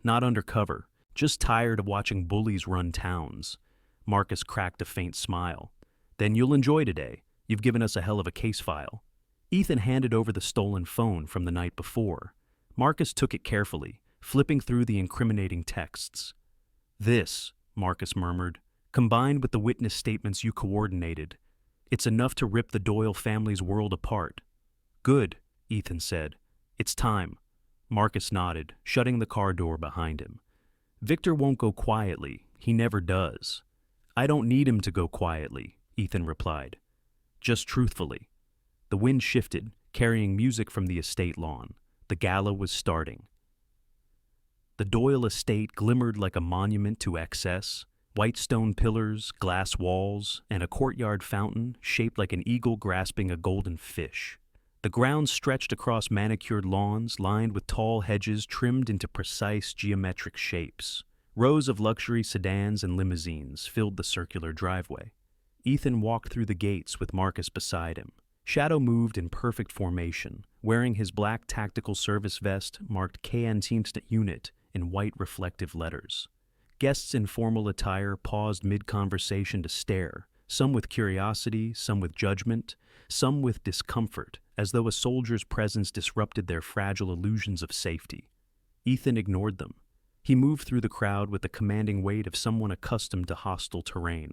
"Not undercover, just tired of watching bullies run towns." Marcus cracked a faint smile. "Then you'll enjoy today. You've given us a hell of a case file." Ethan handed over the stolen phone from the night before. Marcus took it carefully, flipping through the incriminating texts. "This," Marcus murmured, "combined with the witness statements you coordinated, it's enough to rip the Doyle family's world apart." "Good," Ethan said. "It's time." Marcus nodded, shutting the car door behind him. "Victor won't go quietly. He never does." "I don't need him to go quietly," Ethan replied. "Just truthfully." The wind shifted, carrying music from the estate lawn. The gala was starting. The Doyle estate glimmered like a monument to excess, white stone pillars, glass walls, and a courtyard fountain shaped like an eagle grasping a golden fish. The grounds stretched across manicured lawns lined with tall hedges trimmed into precise geometric shapes. Rows of luxury sedans and limousines filled the circular driveway. Ethan walked through the gates with Marcus beside him. Shadow moved in perfect formation, wearing his black tactical service vest marked Canteens Unit in white reflective letters. Guests in formal attire paused mid-conversation to stare, some with curiosity, some with judgment, some with discomfort, as though a soldier's presence disrupted their fragile illusions of safety. Ethan ignored them. He moved through the crowd with the commanding weight of someone accustomed to hostile terrain.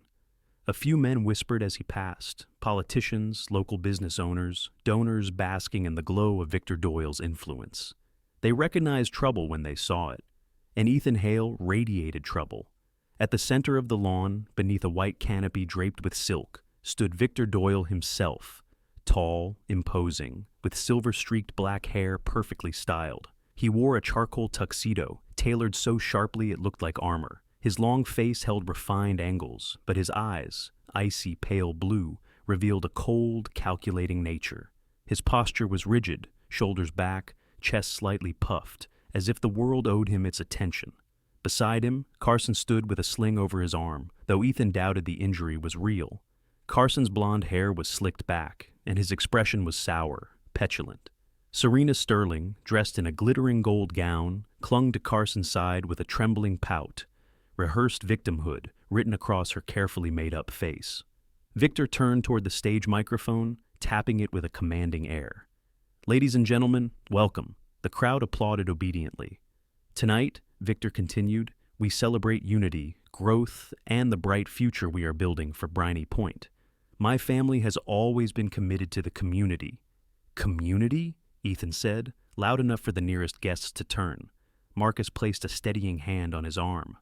A few men whispered as he passed, politicians, local business owners, donors basking in the glow of Victor Doyle's influence. They recognized trouble when they saw it, and Ethan Hale radiated trouble. At the center of the lawn, beneath a white canopy draped with silk, stood Victor Doyle himself, tall, imposing, with silver-streaked black hair perfectly styled. He wore a charcoal tuxedo, tailored so sharply it looked like armor. His long face held refined angles, but his eyes, icy pale blue, revealed a cold, calculating nature. His posture was rigid, shoulders back, chest slightly puffed, as if the world owed him its attention. Beside him, Carson stood with a sling over his arm, though Ethan doubted the injury was real. Carson's blonde hair was slicked back, and his expression was sour, petulant. Serena Sterling, dressed in a glittering gold gown, clung to Carson's side with a trembling pout, rehearsed victimhood written across her carefully made-up face. Victor turned toward the stage microphone, tapping it with a commanding air. "Ladies and gentlemen, welcome." The crowd applauded obediently. "Tonight," Victor continued, "we celebrate unity, growth, and the bright future we are building for Briney Point. My family has always been committed to the community." "Community?" Ethan said, loud enough for the nearest guests to turn. Marcus placed a steadying hand on his arm.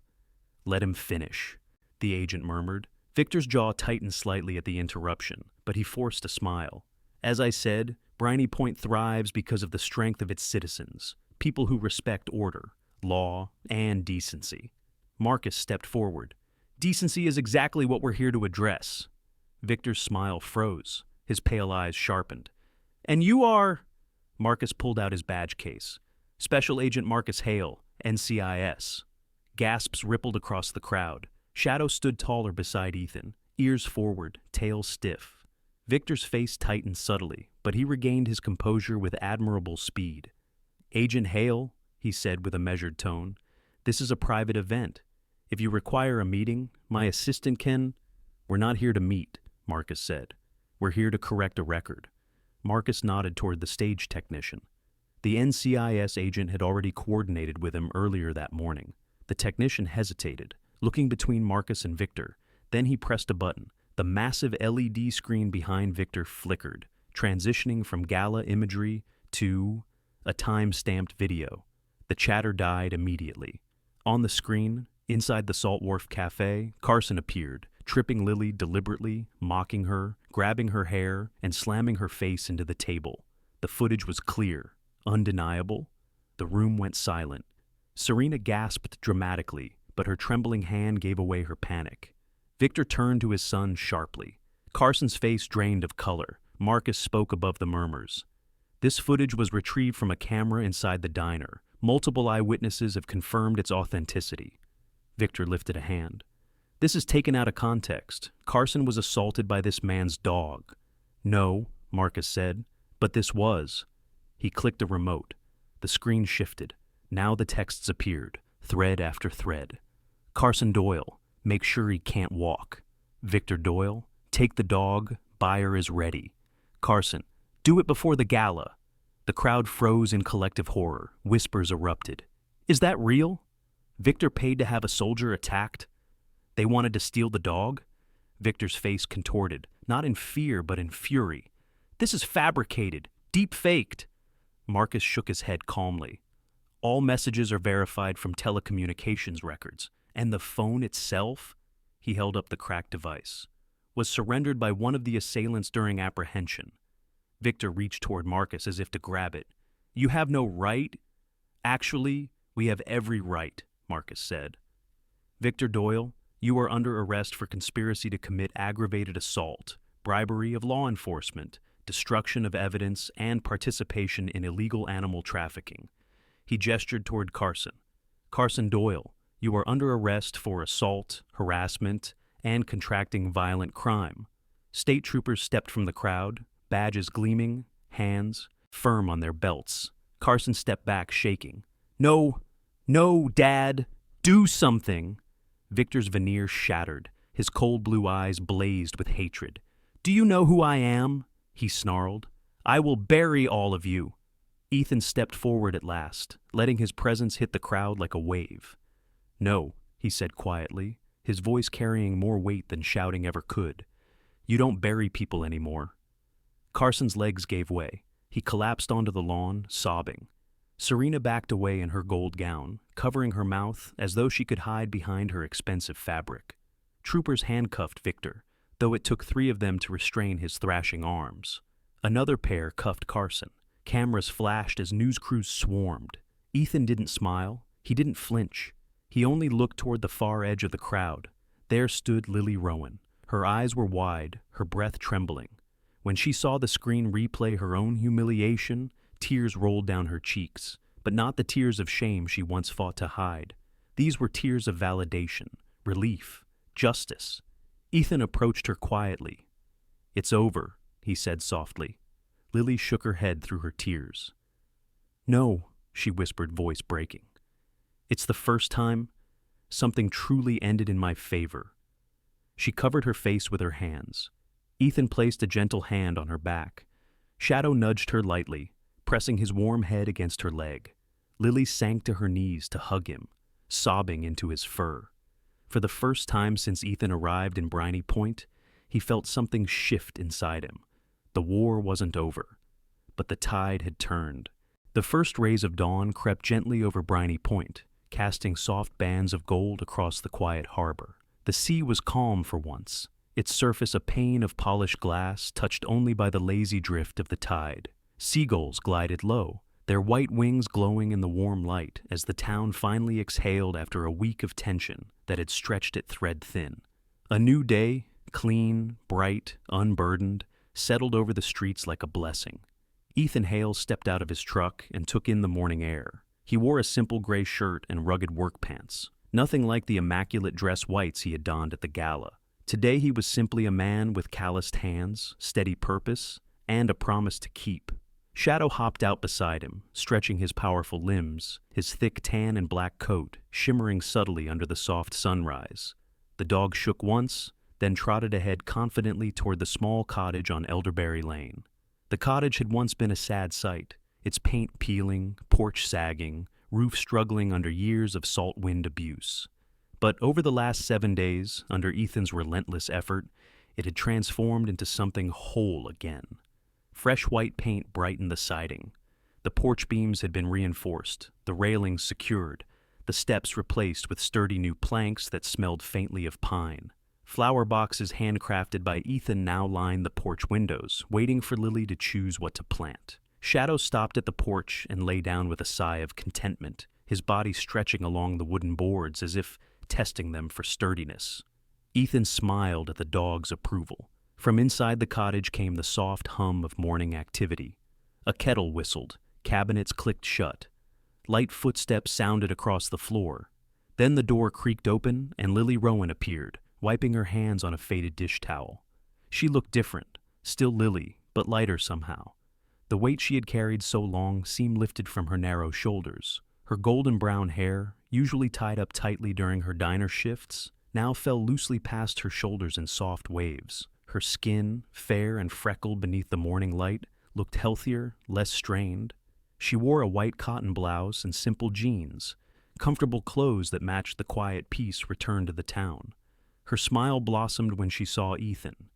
"Let him finish," the agent murmured. Victor's jaw tightened slightly at the interruption, but he forced a smile. "As I said, Briney Point thrives because of the strength of its citizens, people who respect order, law, and decency." Marcus stepped forward. "Decency is exactly what we're here to address." Victor's smile froze. His pale eyes sharpened. "And you are—" Marcus pulled out his badge case. "Special Agent Marcus Hale, NCIS." Gasps rippled across the crowd. Shadow stood taller beside Ethan, ears forward, tail stiff. Victor's face tightened subtly, but he regained his composure with admirable speed. "Agent Hale," he said with a measured tone, "this is a private event. If you require a meeting, my assistant can—" "We're not here to meet," Marcus said. "We're here to correct a record." Marcus nodded toward the stage technician. The NCIS agent had already coordinated with him earlier that morning. The technician hesitated, looking between Marcus and Victor. Then he pressed a button. The massive LED screen behind Victor flickered, transitioning from Gala imagery to a time-stamped video. The chatter died immediately. On the screen, inside the Salt Wharf Cafe, Carson appeared, tripping Lily deliberately, mocking her, grabbing her hair, and slamming her face into the table. The footage was clear, undeniable. The room went silent. Serena gasped dramatically, but her trembling hand gave away her panic. Victor turned to his son sharply. Carson's face drained of color. Marcus spoke above the murmurs. "This footage was retrieved from a camera inside the diner. Multiple eyewitnesses have confirmed its authenticity." Victor lifted a hand. "This is taken out of context. Carson was assaulted by this man's dog." "No," Marcus said, "but this was." He clicked a remote. The screen shifted. Now the texts appeared, thread after thread. "Carson Doyle, make sure he can't walk." "Victor Doyle, take the dog, buyer is ready." "Carson, do it before the gala." The crowd froze in collective horror. Whispers erupted. "Is that real? Victor paid to have a soldier attacked? They wanted to steal the dog?" Victor's face contorted, not in fear but in fury. "This is fabricated, deep-faked." Marcus shook his head calmly. "All messages are verified from telecommunications records, and the phone itself," he held up the cracked device, "was surrendered by one of the assailants during apprehension." Victor reached toward Marcus as if to grab it. "You have no right?" "Actually, we have every right," Marcus said. "Victor Doyle, you are under arrest for conspiracy to commit aggravated assault, bribery of law enforcement, destruction of evidence, and participation in illegal animal trafficking." He gestured toward Carson. "Carson Doyle, you are under arrest for assault, harassment, and contracting violent crime." State troopers stepped from the crowd, badges gleaming, hands firm on their belts. Carson stepped back, shaking. "No, no, Dad, do something." Victor's veneer shattered. His cold blue eyes blazed with hatred. "Do you know who I am?" he snarled. "I will bury all of you." Ethan stepped forward at last, letting his presence hit the crowd like a wave. "No," he said quietly, his voice carrying more weight than shouting ever could. "You don't bury people anymore." Carson's legs gave way. He collapsed onto the lawn, sobbing. Serena backed away in her gold gown, covering her mouth as though she could hide behind her expensive fabric. Troopers handcuffed Victor, though it took 3 of them to restrain his thrashing arms. Another pair cuffed Carson. Cameras flashed as news crews swarmed. Ethan didn't smile. He didn't flinch. He only looked toward the far edge of the crowd. There stood Lily Rowan. Her eyes were wide, her breath trembling. When she saw the screen replay her own humiliation, tears rolled down her cheeks, but not the tears of shame she once fought to hide. These were tears of validation, relief, justice. Ethan approached her quietly. "It's over," he said softly. Lily shook her head through her tears. "No," she whispered, voice breaking. "It's the first time something truly ended in my favor." She covered her face with her hands. Ethan placed a gentle hand on her back. Shadow nudged her lightly, pressing his warm head against her leg. Lily sank to her knees to hug him, sobbing into his fur. For the first time since Ethan arrived in Briney Point, he felt something shift inside him. The war wasn't over, but the tide had turned. The first rays of dawn crept gently over Briney Point, casting soft bands of gold across the quiet harbor. The sea was calm for once, its surface a pane of polished glass touched only by the lazy drift of the tide. Seagulls glided low, their white wings glowing in the warm light as the town finally exhaled after a week of tension that had stretched it thread thin. A new day, clean, bright, unburdened, settled over the streets like a blessing. Ethan Hale stepped out of his truck and took in the morning air. He wore a simple gray shirt and rugged work pants, nothing like the immaculate dress whites he had donned at the gala. Today he was simply a man with calloused hands, steady purpose, and a promise to keep. Shadow hopped out beside him, stretching his powerful limbs, his thick tan and black coat shimmering subtly under the soft sunrise. The dog shook once, then trotted ahead confidently toward the small cottage on Elderberry Lane. The cottage had once been a sad sight, its paint peeling, porch sagging, roof struggling under years of salt wind abuse. But over the last 7 days, under Ethan's relentless effort, it had transformed into something whole again. Fresh white paint brightened the siding. The porch beams had been reinforced, the railings secured, the steps replaced with sturdy new planks that smelled faintly of pine. Flower boxes handcrafted by Ethan now lined the porch windows, waiting for Lily to choose what to plant. Shadow stopped at the porch and lay down with a sigh of contentment, his body stretching along the wooden boards as if testing them for sturdiness. Ethan smiled at the dog's approval. From inside the cottage came the soft hum of morning activity. A kettle whistled, cabinets clicked shut. Light footsteps sounded across the floor. Then the door creaked open and Lily Rowan appeared, wiping her hands on a faded dish towel. She looked different, still Lily, but lighter somehow. The weight she had carried so long seemed lifted from her narrow shoulders. Her golden brown hair, usually tied up tightly during her diner shifts, now fell loosely past her shoulders in soft waves. Her skin, fair and freckled beneath the morning light, looked healthier, less strained. She wore a white cotton blouse and simple jeans, comfortable clothes that matched the quiet peace returned to the town. Her smile blossomed when she saw Ethan.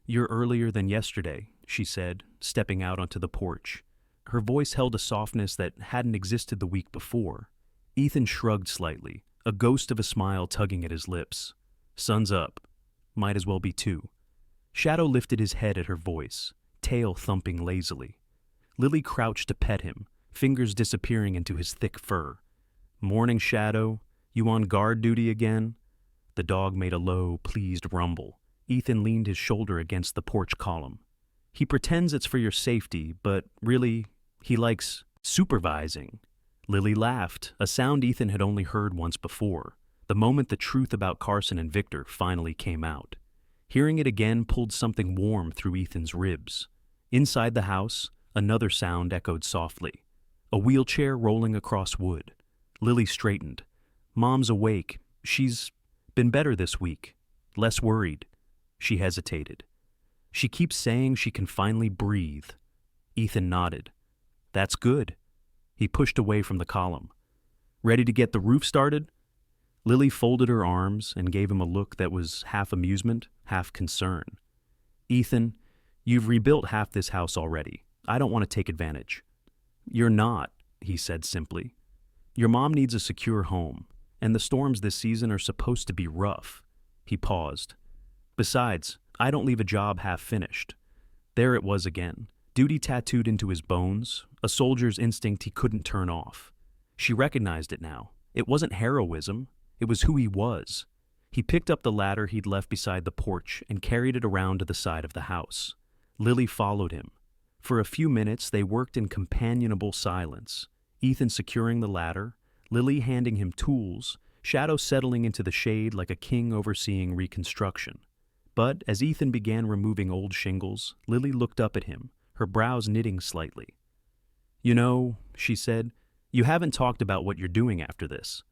"You're earlier than yesterday," she said, stepping out onto the porch. Her voice held a softness that hadn't existed the week before. Ethan shrugged slightly, a ghost of a smile tugging at his lips. "Sun's up. Might as well be 2. Shadow lifted his head at her voice, tail thumping lazily. Lily crouched to pet him, fingers disappearing into his thick fur. "Morning, Shadow. You on guard duty again?" The dog made a low, pleased rumble. Ethan leaned his shoulder against the porch column. "He pretends it's for your safety, but really, he likes supervising." Lily laughed, a sound Ethan had only heard once before, the moment the truth about Carson and Victor finally came out. Hearing it again pulled something warm through Ethan's ribs. Inside the house, another sound echoed softly. A wheelchair rolling across wood. Lily straightened. "Mom's awake. She's been better this week. Less worried." She hesitated. "She keeps saying she can finally breathe." Ethan nodded. "That's good." He pushed away from the column. "Ready to get the roof started?" Lily folded her arms and gave him a look that was half amusement, half concern. "Ethan, you've rebuilt half this house already. I don't want to take advantage." "You're not," he said simply. "Your mom needs a secure home, and the storms this season are supposed to be rough." He paused. "Besides, I don't leave a job half finished." There it was again, duty tattooed into his bones, a soldier's instinct he couldn't turn off. She recognized it now. It wasn't heroism. It was who he was. He picked up the ladder he'd left beside the porch and carried it around to the side of the house. Lily followed him. For a few minutes, they worked in companionable silence, Ethan securing the ladder, Lily handing him tools, Shadow settling into the shade like a king overseeing reconstruction. But as Ethan began removing old shingles, Lily looked up at him, her brows knitting slightly. "You know," she said, "you haven't talked about what you're doing after this."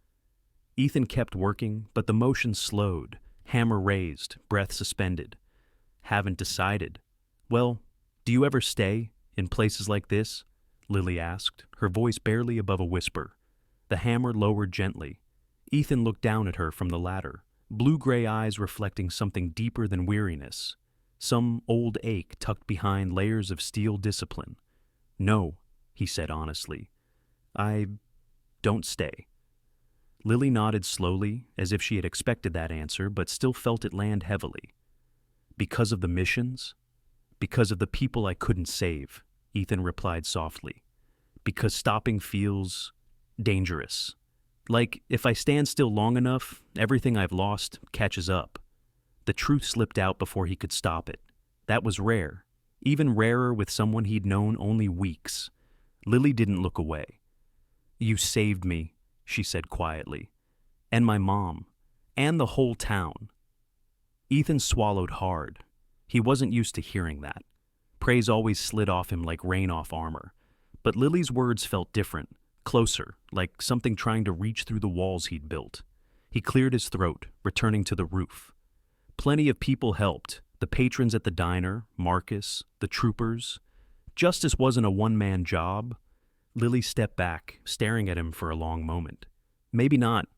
Ethan kept working, but the motion slowed, hammer raised, breath suspended. "Haven't decided." "Well, do you ever stay in places like this?" Lily asked, her voice barely above a whisper. The hammer lowered gently. Ethan looked down at her from the ladder, blue-gray eyes reflecting something deeper than weariness, some old ache tucked behind layers of steel discipline. "No," he said honestly. "I don't stay." Lily nodded slowly, as if she had expected that answer, but still felt it land heavily. "Because of the missions?" "Because of the people I couldn't save," Ethan replied softly. "Because stopping feels dangerous. Like, if I stand still long enough, everything I've lost catches up." The truth slipped out before he could stop it. That was rare, even rarer with someone he'd known only weeks. Lily didn't look away. "You saved me," she said quietly. "And my mom. And the whole town." Ethan swallowed hard. He wasn't used to hearing that. Praise always slid off him like rain off armor. But Lily's words felt different, closer, like something trying to reach through the walls he'd built. He cleared his throat, returning to the roof. Plenty of people helped. The patrons at the diner, Marcus, the troopers. Justice wasn't a one-man job. Lily stepped back, staring at him for a long moment. "Maybe not,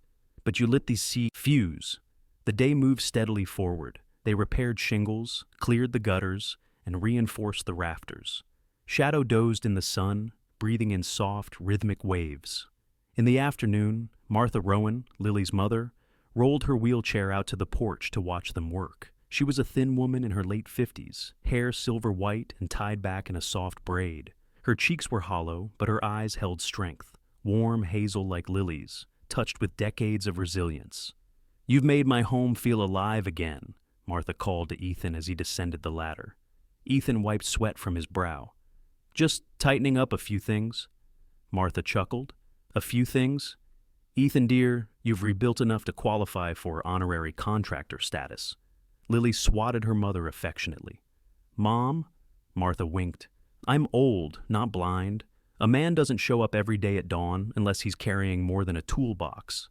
but you lit the fuse." The day moved steadily forward. They repaired shingles, cleared the gutters, and reinforced the rafters. Shadow dozed in the sun, breathing in soft, rhythmic waves. In the afternoon, Martha Rowan, Lily's mother, rolled her wheelchair out to the porch to watch them work. She was a thin woman in her late 50s, hair silver white and tied back in a soft braid. Her cheeks were hollow, but her eyes held strength, warm hazel like lilies, touched with decades of resilience. "You've made my home feel alive again," Martha called to Ethan as he descended the ladder. Ethan wiped sweat from his brow. "Just tightening up a few things." Martha chuckled. "A few things? Ethan, dear, you've rebuilt enough to qualify for honorary contractor status." Lily swatted her mother affectionately. "Mom," Martha winked, "I'm old, not blind. A man doesn't show up every day at dawn unless he's carrying more than a toolbox."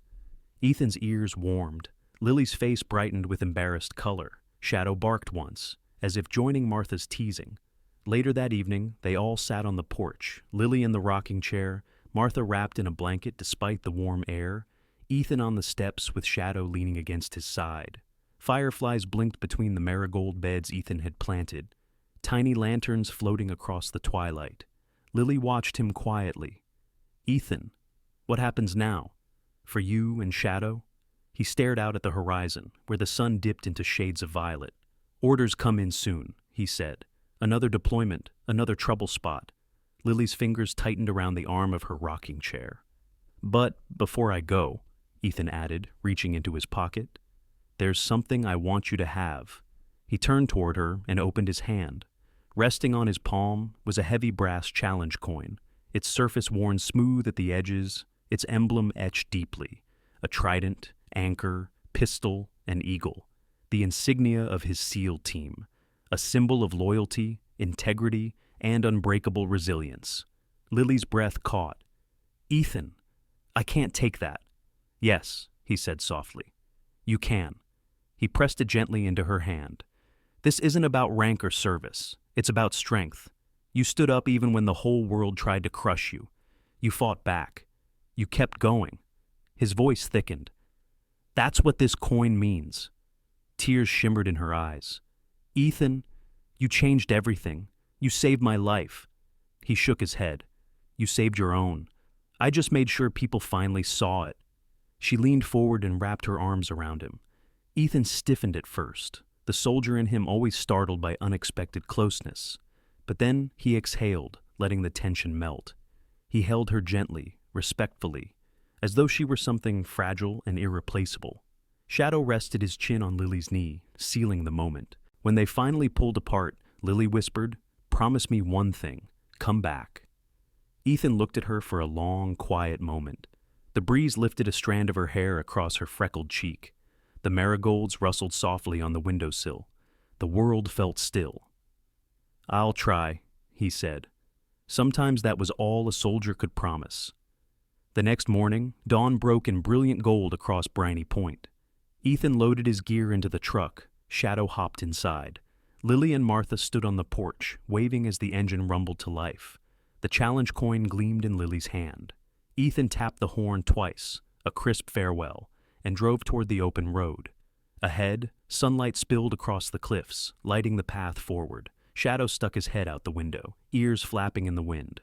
Ethan's ears warmed. Lily's face brightened with embarrassed color. Shadow barked once, as if joining Martha's teasing. Later that evening, they all sat on the porch, Lily in the rocking chair, Martha wrapped in a blanket despite the warm air, Ethan on the steps with Shadow leaning against his side. Fireflies blinked between the marigold beds Ethan had planted, tiny lanterns floating across the twilight. Lily watched him quietly. "Ethan, what happens now? For you and Shadow?" He stared out at the horizon, where the sun dipped into shades of violet. "Orders come in soon," he said. "Another deployment, another trouble spot." Lily's fingers tightened around the arm of her rocking chair. "But before I go," Ethan added, reaching into his pocket, "there's something I want you to have." He turned toward her and opened his hand. Resting on his palm was a heavy brass challenge coin, its surface worn smooth at the edges, its emblem etched deeply, a trident, anchor, pistol, and eagle, the insignia of his SEAL team, a symbol of loyalty, integrity, and unbreakable resilience. Lily's breath caught. "Ethan, I can't take that." "Yes," he said softly. "You can." He pressed it gently into her hand. "This isn't about rank or service. It's about strength. You stood up even when the whole world tried to crush you. You fought back. You kept going." His voice thickened. "That's what this coin means." Tears shimmered in her eyes. "Ethan, you changed everything. You saved my life." He shook his head. "You saved your own. I just made sure people finally saw it." She leaned forward and wrapped her arms around him. Ethan stiffened at first, the soldier in him always startled by unexpected closeness. But then he exhaled, letting the tension melt. He held her gently, respectfully, as though she were something fragile and irreplaceable. Shadow rested his chin on Lily's knee, sealing the moment. When they finally pulled apart, Lily whispered, "Promise me one thing. Come back." Ethan looked at her for a long, quiet moment. The breeze lifted a strand of her hair across her freckled cheek. The marigolds rustled softly on the windowsill. The world felt still. "I'll try," he said. Sometimes that was all a soldier could promise. The next morning, dawn broke in brilliant gold across Briney Point. Ethan loaded his gear into the truck. Shadow hopped inside. Lily and Martha stood on the porch, waving as the engine rumbled to life. The challenge coin gleamed in Lily's hand. Ethan tapped the horn twice, a crisp farewell, and drove toward the open road. Ahead, sunlight spilled across the cliffs, lighting the path forward. Shadow stuck his head out the window, ears flapping in the wind.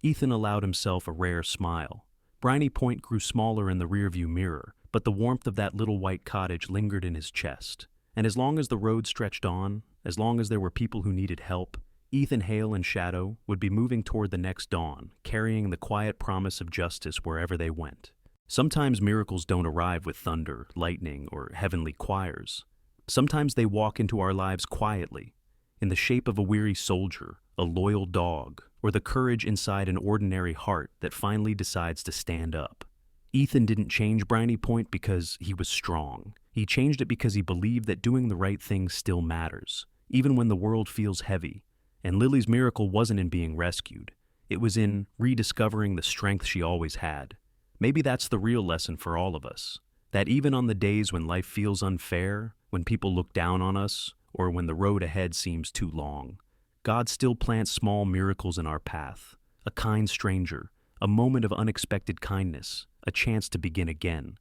Ethan allowed himself a rare smile. Briney Point grew smaller in the rearview mirror, but the warmth of that little white cottage lingered in his chest. And as long as the road stretched on, as long as there were people who needed help, Ethan, Hale, and Shadow would be moving toward the next dawn, carrying the quiet promise of justice wherever they went. Sometimes miracles don't arrive with thunder, lightning, or heavenly choirs, Sometimes they walk into our lives quietly, in the shape of a weary soldier, a loyal dog, or the courage inside an ordinary heart that finally decides to stand up. Ethan didn't change Briney Point because he was strong. He changed it because he believed that doing the right thing still matters, even when the world feels heavy. And Lily's miracle wasn't in being rescued. It was in rediscovering the strength she always had. Maybe that's the real lesson for all of us. That even on the days when life feels unfair, when people look down on us, or when the road ahead seems too long, God still plants small miracles in our path. A kind stranger, a moment of unexpected kindness, a chance to begin again.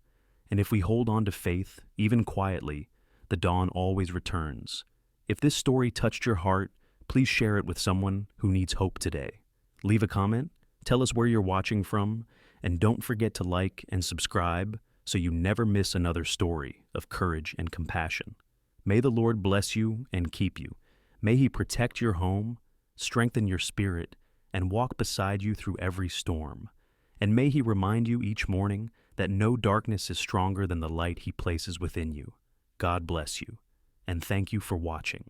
And if we hold on to faith, even quietly, the dawn always returns. If this story touched your heart, please share it with someone who needs hope today. Leave a comment, tell us where you're watching from, and don't forget to like and subscribe so you never miss another story of courage and compassion. May the Lord bless you and keep you. May He protect your home, strengthen your spirit, and walk beside you through every storm. And may He remind you each morning that no darkness is stronger than the light He places within you. God bless you, and thank you for watching.